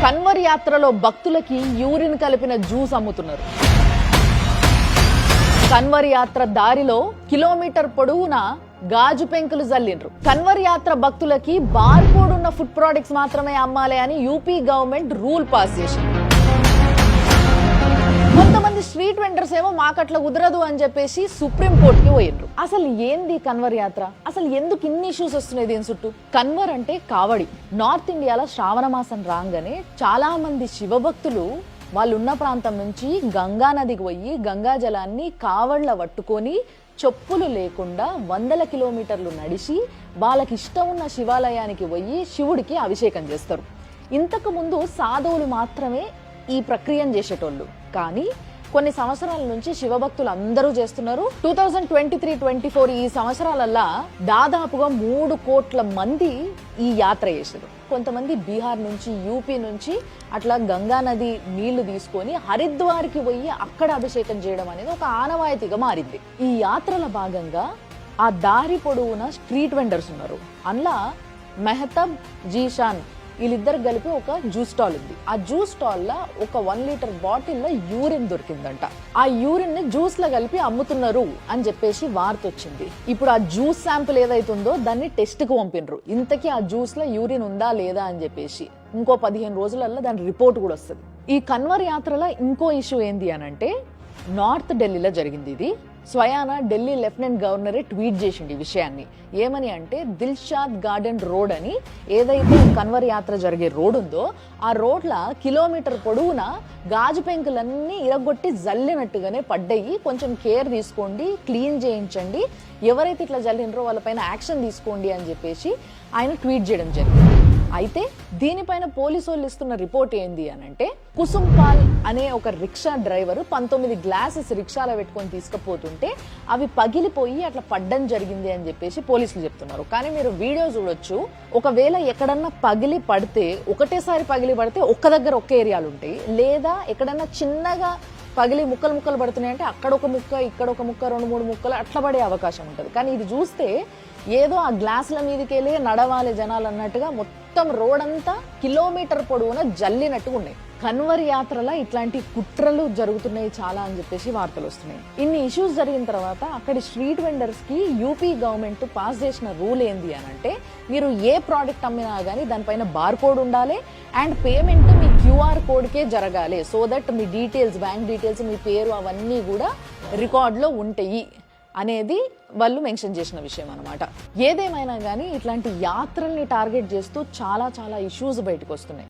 కన్వర్ యాత్రలో భక్తులకి యూరిన్ కలిపిన జ్యూస్ అమ్ముతున్నారు. కన్వర్ యాత్ర దారిలో కిలోమీటర్ పొడవునా గాజు పెంకులు జల్లిండ్రు. కన్వర్ యాత్ర భక్తులకి బార్కోడ్ ఉన్న ఫుడ్ ప్రొడక్ట్స్ మాత్రమే అమ్మాలి అని యూపీ గవర్నమెంట్ రూల్ పాస్ చేసింది. కొంతమంది స్ట్రీట్ వెండర్స్ ఏమో మాకట్లా కుదరదు అని చెప్పేసి సుప్రీం కోర్టుకి పోయిండ్రు. అసలు ఏంది కన్వర్ యాత్ర? అసలు ఎందుకు ఇన్ని ఇష్యూస్ వస్తున్నాయి దీని చుట్టూ? కన్వర్ అంటే కావడి. నార్త్ ఇండియాలో శ్రావణ మాసం రాగానే చాలా మంది శివభక్తులు వాళ్ళున్న ప్రాంతం నుంచి గంగా నదికి పోయి గంగా జలాన్ని కావడ్ల పట్టుకొని చెప్పులు లేకుండా 100 కిలోమీటర్లు నడిచి వాళ్ళకి ఇష్టం ఉన్న శివాలయానికి పోయి శివుడికి అభిషేకం చేస్తారు. ఇంతకు ముందు సాధువులు మాత్రమే ఈ ప్రక్రియను చేసేటోళ్ళు, కానీ కొన్ని సంవత్సరాల నుంచి శివభక్తులు అందరూ చేస్తున్నారు. 2023-24 ఈ సంవత్సరాలల్లా దాదాపుగా 3 కోట్ల మంది ఈ యాత్ర చేశారు. కొంతమంది బీహార్ నుంచి, యూపీ నుంచి అట్లా గంగా నది నీళ్లు తీసుకొని హరిద్వార్కి పోయి అక్కడ అభిషేకం చేయడం అనేది ఒక ఆనవాయితీగా మారింది. ఈ యాత్రల భాగంగా ఆ దారి పొడవున స్ట్రీట్ వెండర్స్ ఉన్నారు. అందులో మెహతబ్, జీషాన్ వీళ్ళిద్దరు కలిపి ఒక జ్యూస్ స్టాల్ ఉంది. ఆ జ్యూస్ స్టాల్ లో ఒక 1 లీటర్ బాటిల్లో యూరిన్ దొరికిందంట. ఆ యూరిన్ ని జ్యూస్ లో కలిపి అమ్ముతున్నారు అని చెప్పేసి వార్త వచ్చింది. ఇప్పుడు ఆ జ్యూస్ శాంపుల్ ఏదైతుందో దాన్ని టెస్ట్ కు పంపినరు. ఇంతకీ ఆ జ్యూస్ లో యూరిన్ ఉందా లేదా అని చెప్పేసి ఇంకో 15 రోజులలో దాని రిపోర్ట్ కూడా వస్తుంది. ఈ కన్వర్ యాత్రలో ఇంకో ఇష్యూ ఏంది అనంటే, నార్త్ ఢిల్లీలో జరిగింది ఇది. స్వయాన ఢిల్లీ లెఫ్టినెంట్ గవర్నరే ట్వీట్ చేసింది ఈ విషయాన్ని. ఏమని అంటే, దిల్షాద్ గార్డెన్ రోడ్ అని ఏదైతే కన్వర్ యాత్ర జరిగే రోడ్ ఉందో ఆ రోడ్ల కిలోమీటర్ పొడవున గాజు పెంకులన్నీ ఇరగొట్టి జల్లినట్టుగానే పడ్డాయి. కొంచెం కేర్ తీసుకోండి, క్లీన్ చేయించండి, ఎవరైతే ఇట్లా జల్లినరో వాళ్ళపైన యాక్షన్ తీసుకోండి అని చెప్పేసి ఆయన ట్వీట్ చేయడం జరిగింది. అయితే దీనిపైన పోలీసు వాళ్ళు ఇస్తున్న రిపోర్ట్ ఏంది అనంటే, కుసుమ్ పాల్ అనే ఒక రిక్షా డ్రైవర్ 19 గ్లాసెస్ రిక్షాలో పెట్టుకొని తీసుకుపోతుంటే అవి పగిలిపోయి అట్లా పడ్డం జరిగింది అని చెప్పేసి పోలీసులు చెప్తున్నారు. కానీ మీరు వీడియో చూడొచ్చు, ఒకవేళ ఎక్కడన్నా పగిలి పడితే ఒకటేసారి పగిలి పడితే ఒక్క దగ్గర ఒక్క ఏరియాలు ఉంటాయి, లేదా ఎక్కడన్నా చిన్నగా పగిలి ముక్కలు ముక్కలు పడుతున్నాయి అంటే అక్కడ ఒక ముక్క, ఇక్కడ ఒక ముక్క, 2-3 ముక్కలు అట్లా పడే అవకాశం ఉంటుంది. కానీ ఇది చూస్తే ఏదో ఆ గ్లాసుల మీదకెళ్ళి నడవాలి జనాలు అన్నట్టుగా మొత్తం రోడ్ అంతా కిలోమీటర్ పొడవున జల్లినట్టుగా ఉన్నాయి. కన్వర్ యాత్రలో ఇట్లాంటి కుట్రలు జరుగుతున్నాయి చాలా అని చెప్పేసి వార్తలు వస్తున్నాయి. ఇన్ని ఇష్యూస్ జరిగిన తర్వాత అక్కడి స్ట్రీట్ వెండర్స్ కి యూపీ గవర్నమెంట్ పాస్ చేసిన రూల్ ఏంది అనంటే, మీరు ఏ ప్రోడక్ట్ అమ్మినా కానీ దానిపైన బార్ కోడ్ ఉండాలి అండ్ పేమెంట్ మీ క్యూఆర్ కోడ్కే జరగాలి. సో దట్ మీ డీటెయిల్స్, బ్యాంక్ డీటెయిల్స్, మీ పేరు అవన్నీ కూడా రికార్డులో ఉంటాయి అనేది వాళ్ళు మెన్షన్ చేసిన విషయం అనమాట. ఏదేమైనా కానీ ఇట్లాంటి యాత్రల్ని టార్గెట్ చేస్తూ చాలా ఇష్యూస్ బయటకు వస్తున్నాయి.